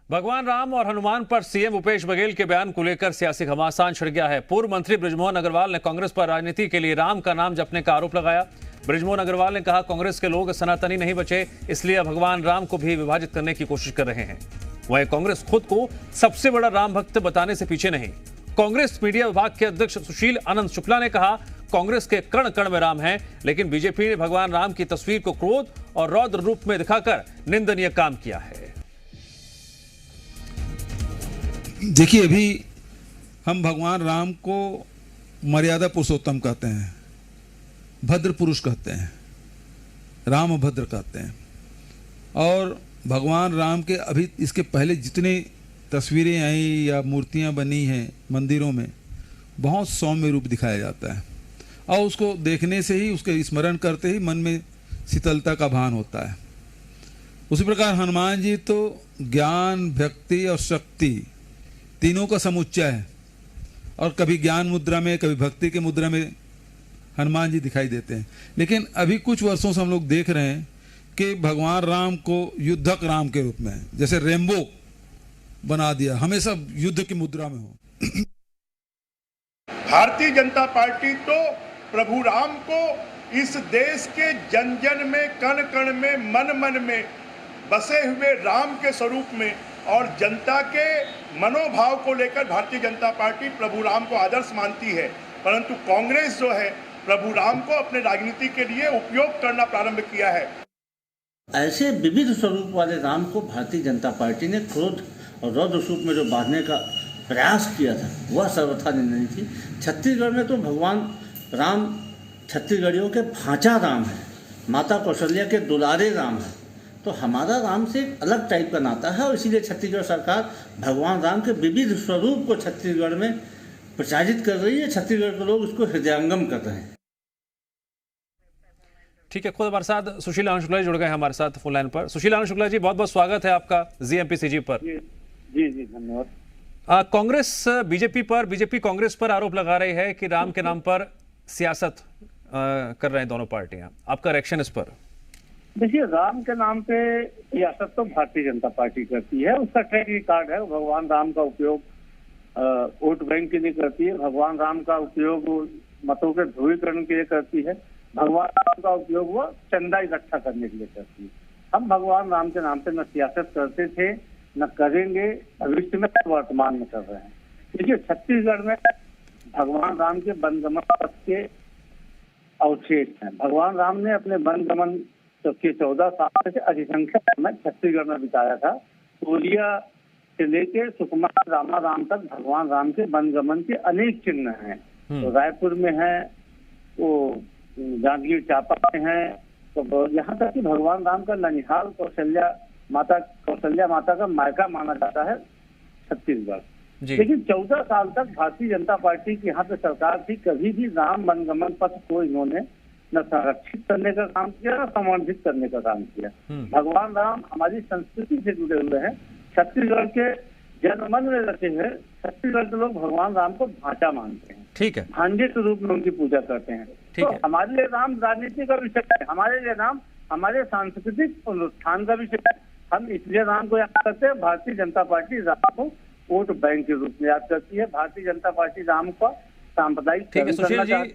भगवान राम और हनुमान पर सीएम भूपेश बघेल के बयान को लेकर सियासी घमासान छिड़ गया है। पूर्व मंत्री बृजमोहन अग्रवाल ने कांग्रेस पर राजनीति के लिए राम का नाम जपने का आरोप लगाया। बृजमोहन अग्रवाल ने कहा, कांग्रेस के लोग सनातनी नहीं बचे, इसलिए भगवान राम को भी विभाजित करने की कोशिश कर रहे हैं। वहीं कांग्रेस खुद को सबसे बड़ा राम भक्त बताने से पीछे नहीं। कांग्रेस मीडिया विभाग के अध्यक्ष सुशील आनंद शुक्ला ने कहा, कांग्रेस के कण कण में राम है, लेकिन बीजेपी ने भगवान राम की तस्वीर को क्रोध और रौद्र रूप में दिखाकर निंदनीय काम किया है। देखिए, अभी हम भगवान राम को मर्यादा पुरुषोत्तम कहते हैं, भद्र पुरुष कहते हैं, राम भद्र कहते हैं। और भगवान राम के अभी इसके पहले जितनी तस्वीरें आई या मूर्तियां बनी हैं मंदिरों में, बहुत सौम्य रूप दिखाया जाता है और उसको देखने से ही, उसके स्मरण करते ही मन में शीतलता का भान होता है। उसी प्रकार हनुमान जी तो ज्ञान, भक्ति और शक्ति तीनों का समुच्चय है और कभी ज्ञान मुद्रा में, कभी भक्ति के मुद्रा में हनुमान जी दिखाई देते हैं। लेकिन अभी कुछ वर्षों से हम लोग देख रहे हैं कि भगवान राम को युद्धक राम के रूप में, जैसे रेम्बो बना दिया, हमेशा युद्ध की मुद्रा में हो। भारतीय जनता पार्टी तो प्रभु राम को इस देश के जन जन में, कण कण में, मन मन में बसे हुए राम के स्वरूप में और जनता के मनोभाव को लेकर भारतीय जनता पार्टी प्रभु राम को आदर्श मानती है। परंतु कांग्रेस जो है, प्रभु राम को अपने राजनीति के लिए उपयोग करना प्रारंभ किया है। ऐसे विविध स्वरूप वाले राम को भारतीय जनता पार्टी ने क्रोध और रौद्र स्वरूप में जो बांधने का प्रयास किया था, वह सर्वथा निंदनीय थी। छत्तीसगढ़ में तो भगवान राम छत्तीसगढ़ियों के भांचा राम है, माता कौशल्या के दुलारे राम है। तो हमारा राम से एक अलग टाइप का नाता है और इसीलिए छत्तीसगढ़ सरकार भगवान राम के विविध स्वरूप को छत्तीसगढ़ में प्रचारित कर रही है। छत्तीसगढ़ के लोग इसको हृदयंगम कर रहे हैं। ठीक है, खुद हमारे साथ सुशील आनंद शुक्ला जी जुड़ गए हैं हमारे साथ फोन लाइन पर। सुशील आनंद शुक्ला जी, बहुत बहुत स्वागत है आपका ZMPCG पर। जी धन्यवाद। कांग्रेस बीजेपी कांग्रेस पर आरोप लगा रही है कि राम के नाम पर सियासत कर रहे हैं दोनों पार्टियां। आपका रिएक्शन इस पर? देखिए, राम के नाम पे सियासत तो भारतीय जनता पार्टी करती है, उसका ट्रैक रिकॉर्ड है। भगवान राम का उपयोग वोट बैंक के लिए करती है, भगवान राम का उपयोग मतों के ध्रुवीकरण के लिए करती है, भगवान राम का उपयोग वह चंदा इकट्ठा करने के लिए करती है। हम भगवान राम के नाम पे न सियासत करते थे, न करेंगे, भविष्य में, वर्तमान में कर रहे हैं। देखिए, छत्तीसगढ़ में भगवान राम के वनगमन पथ के अवशेष हैं। भगवान राम ने अपने वनगमन के 14 साल से अधिसंख्यक समय छत्तीसगढ़ में बिताया था। कोरिया से लेकर सुकमा रामाराम तक भगवान राम के वनगमन के अनेक चिन्ह हैं। तो रायपुर में है, वो जांजगीर चांपा में है, तो यहाँ तक कि भगवान राम का ननिहाल कौशल्या माता का मायका माना जाता है छत्तीसगढ़। लेकिन 14 साल तक भारतीय जनता पार्टी की यहाँ पे सरकार थी, कभी भी राम वनगमन पथ को इन्होंने न संरक्षित करने का काम किया, न संवर्धित करने का काम किया। भगवान राम हमारी संस्कृति से जुड़े हुए हैं, छत्तीसगढ़ के जनमन में रचे हैं। छत्तीसगढ़ के लोग भगवान राम को भांचा मानते हैं, ठीक है, भांजे के रूप में उनकी पूजा करते हैं। तो हमारे लिए राम राजनीति का विषय है, हमारे लिए राम हमारे सांस्कृतिक अनुष्ठान का विषय है। हम इसलिए राम को याद करते हैं। भारतीय जनता पार्टी राम को वोट बैंक के रूप में याद करती है। भारतीय जनता पार्टी राम को सांप्रदायिक। ठीक है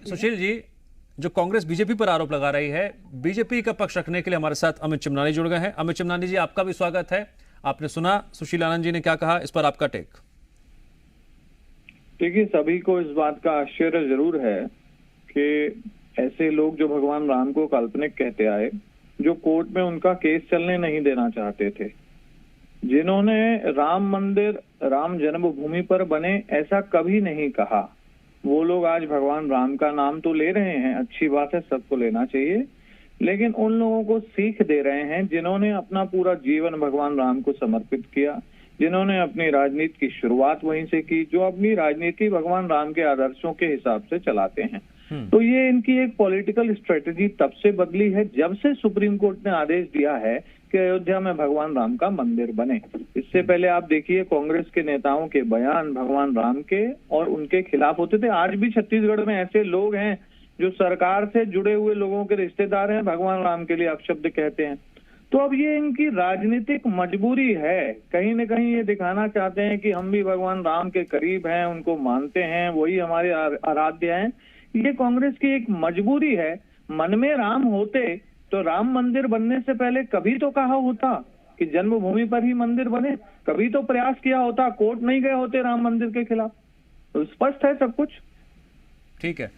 सुशील जी, जो कांग्रेस बीजेपी पर आरोप लगा रही है, बीजेपी का पक्ष रखने के लिए हमारे साथ अमित चिमनानी जुड़ गए हैं। अमित चिमनानी जी, आपका भी स्वागत है। आपने सुना सुशील आनंद जी ने क्या कहा, इस पर आपका टेक? देखिए, सभी को इस बात का आश्चर्य जरूर है कि ऐसे लोग जो भगवान राम को काल्पनिक कहते आए, जो कोर्ट में उनका केस चलने नहीं देना चाहते थे, जिन्होंने राम मंदिर, राम जन्मभूमि पर बने ऐसा कभी नहीं कहा, वो लोग आज भगवान राम का नाम तो ले रहे हैं। अच्छी बात है, सबको लेना चाहिए, लेकिन उन लोगों को सीख दे रहे हैं जिन्होंने अपना पूरा जीवन भगवान राम को समर्पित किया, जिन्होंने अपनी राजनीति की शुरुआत वहीं से की, जो अपनी राजनीति भगवान राम के आदर्शों के हिसाब से चलाते हैं। तो ये इनकी एक पॉलिटिकल स्ट्रेटेजी तब से बदली है जब से सुप्रीम कोर्ट ने आदेश दिया है कि अयोध्या में भगवान राम का मंदिर बने। इससे पहले आप देखिए, कांग्रेस के नेताओं के बयान भगवान राम के और उनके खिलाफ होते थे। आज भी छत्तीसगढ़ में ऐसे लोग हैं जो सरकार से जुड़े हुए लोगों के रिश्तेदार हैं, भगवान राम के लिए अपशब्द कहते हैं। तो अब ये इनकी राजनीतिक मजबूरी है, कहीं न कहीं ये दिखाना चाहते हैं कि हम भी भगवान राम के करीब हैं, उनको मानते हैं, वही हमारे आराध्य हैं। ये कांग्रेस की एक मजबूरी है। मन में राम होते तो राम मंदिर बनने से पहले कभी तो कहा होता कि जन्मभूमि पर ही मंदिर बने, कभी तो प्रयास किया होता, कोर्ट नहीं गए होते राम मंदिर के खिलाफ। तो स्पष्ट है सब कुछ। ठीक है।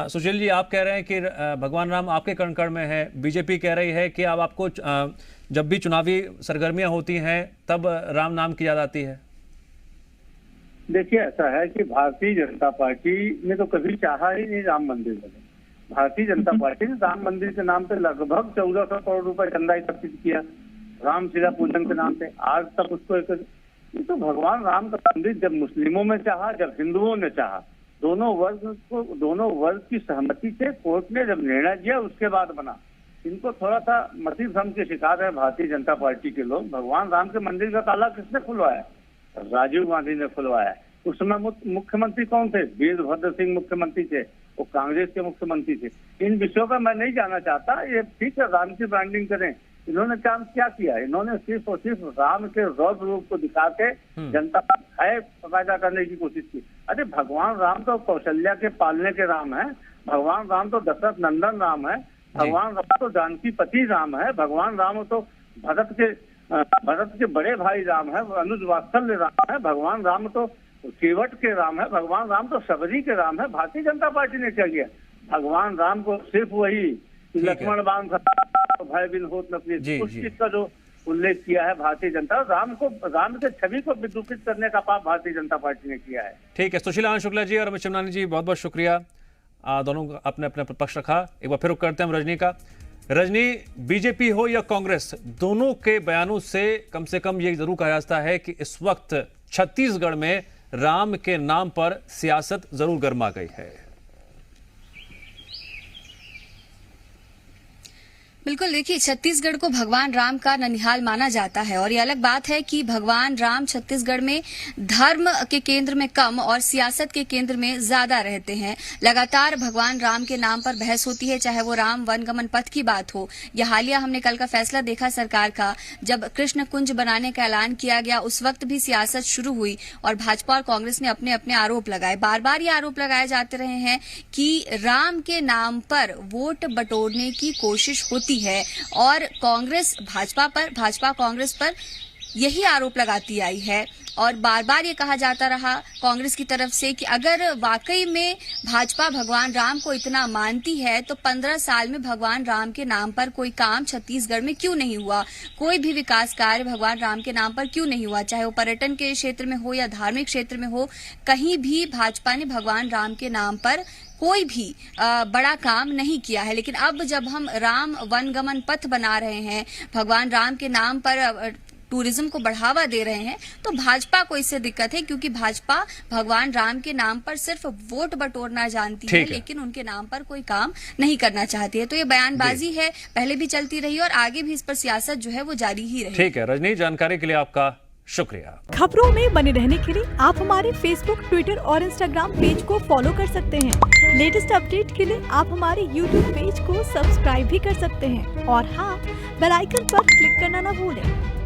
सुशील जी, आप कह रहे हैं कि भगवान राम आपके कण कण में है, बीजेपी कह रही है कि अब आपको जब भी चुनावी सरगर्मियां होती हैं तब राम नाम की याद आती है। देखिए, ऐसा है कि भारतीय जनता पार्टी ने तो कभी चाहा ही नहीं राम मंदिर बने। भारतीय जनता पार्टी ने राम मंदिर के नाम पे लगभग 1400 करोड़ रुपए चंदा एकत्रित किया, राम शिला पूजन के नाम पे। आज तक उसको ये तो भगवान राम का मंदिर जब मुस्लिमों में चाहा, जब हिंदुओं ने चाहा, दोनों वर्ग की सहमति से कोर्ट ने जब निर्णय दिया उसके बाद बना। इनको थोड़ा सा मति भ्रम के शिकार है भारतीय जनता पार्टी के लोग। भगवान राम के मंदिर का ताला किसने खुलवाया? राजीव गांधी ने खुलवाया। उस समय मुख्यमंत्री कौन थे? वीरभद्र सिंह मुख्यमंत्री थे, वो कांग्रेस के मुख्यमंत्री थे। इन विषयों पर मैं नहीं जाना चाहता। ये ठीक है, राम की ब्रांडिंग करें। इन्होंने काम क्या किया? इन्होंने सिर्फ और सिर्फ राम के रौद्र रूप को दिखा के जनता का भय पैदा करने की कोशिश की। अरे भगवान राम तो कौशल्या के पालने के राम है, भगवान राम तो दशरथ नंदन राम है, भगवान राम तो जानकी पति राम है, भगवान राम तो भरत के बड़े भाई राम है, अनुज वात्सल्य राम है, भगवान राम तो केवट के राम है, भगवान राम तो सबरी के राम है। भारतीय जनता पार्टी ने क्या किया? भगवान राम को सिर्फ वही लक्ष्मण बाण भय बिन होत न प्रीत, उस चीज का जो उल्लेख किया है भारतीय जनता, राम के छवि को विदूषित करने का पाप भारतीय जनता पार्टी ने किया है। ठीक है, सुशीलानंद शुक्ला जी और अमित चिमनानी जी, बहुत बहुत शुक्रिया। दोनों अपने अपने पक्ष रखा। एक बार फिर रुक करते हैं हम रजनी का। रजनी, बीजेपी हो या कांग्रेस, दोनों के बयानों से कम ये जरूर कहा जाता है कि इस वक्त छत्तीसगढ़ में राम के नाम पर सियासत जरूर गर्मा गई है। बिल्कुल, देखिए, छत्तीसगढ़ को भगवान राम का ननिहाल माना जाता है और ये अलग बात है कि भगवान राम छत्तीसगढ़ में धर्म के केंद्र में कम और सियासत के केंद्र में ज्यादा रहते हैं। लगातार भगवान राम के नाम पर बहस होती है, चाहे वो राम वनगमन पथ की बात हो या हालिया हमने कल का फैसला देखा सरकार का, जब कृष्ण कुंज बनाने का ऐलान किया गया उस वक्त भी सियासत शुरू हुई और भाजपा और कांग्रेस ने अपने अपने आरोप लगाए। बार बार ये आरोप लगाए जाते रहे हैं कि राम के नाम पर वोट बटोरने की कोशिश होती है और कांग्रेस भाजपा कांग्रेस पर यही आरोप लगाती आई है और बार बार ये कहा जाता रहा कांग्रेस की तरफ से कि अगर वाकई में भाजपा भगवान राम को इतना मानती है तो 15 साल में भगवान राम के नाम पर कोई काम छत्तीसगढ़ में क्यों नहीं हुआ, कोई भी विकास कार्य भगवान राम के नाम पर क्यों नहीं हुआ, चाहे वो पर्यटन के क्षेत्र में हो या धार्मिक क्षेत्र में हो, कहीं भी भाजपा ने भगवान राम के नाम पर कोई भी बड़ा काम नहीं किया है। लेकिन अब जब हम राम वनगमन पथ बना रहे हैं, भगवान राम के नाम पर टूरिज्म को बढ़ावा दे रहे हैं, तो भाजपा को इससे दिक्कत है क्योंकि भाजपा भगवान राम के नाम पर सिर्फ वोट बटोरना जानती है लेकिन उनके नाम पर कोई काम नहीं करना चाहती है। तो ये बयानबाजी है, पहले भी चलती रही और आगे भी इस पर सियासत जो है वो जारी ही रहेगी। ठीक है रजनी, जानकारी के लिए आपका शुक्रिया। खबरों में बने रहने के लिए आप हमारे फेसबुक, ट्विटर और इंस्टाग्राम पेज को फॉलो कर सकते हैं। लेटेस्ट अपडेट के लिए आप हमारे यूट्यूब पेज को सब्सक्राइब भी कर सकते हैं और हाँ, बेल आइकन पर क्लिक करना न भूलें।